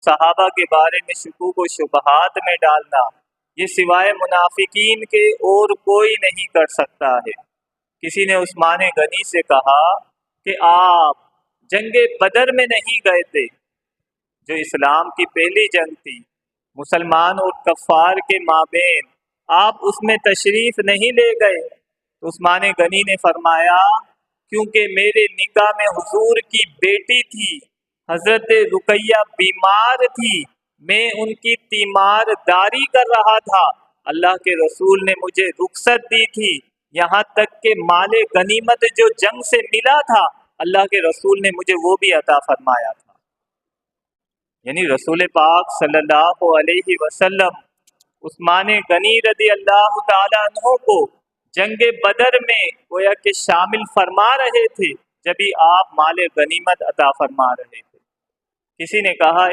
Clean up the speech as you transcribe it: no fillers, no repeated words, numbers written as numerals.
صحابہ کے بارے میں شکوک و شبہات میں ڈالنا، یہ سوائے منافقین کے اور کوئی نہیں کر سکتا ہے۔ کسی نے عثمان غنی سے کہا کہ آپ جنگ بدر میں نہیں گئے تھے، جو اسلام کی پہلی جنگ تھی، مسلمان اور کفار کے مابین، آپ اس میں تشریف نہیں لے گئے؟ تو عثمان غنی نے فرمایا کیونکہ میرے نکاح میں حضور کی بیٹی تھی، حضرت رقیہ بیمار تھی، میں ان کی تیمار داری کر رہا تھا، اللہ کے رسول نے مجھے رخصت دی تھی، یہاں تک کہ مال غنیمت جو جنگ سے ملا تھا اللہ کے رسول نے مجھے وہ بھی عطا فرمایا تھا۔ یعنی رسول پاک صلی اللہ علیہ وسلم عثمان غنی رضی اللہ تعالی عنہ کو جنگ بدر میں گویا کہ شامل فرما رہے تھے، جبھی آپ مال غنیمت عطا فرما رہے تھے۔ کسی نے کہا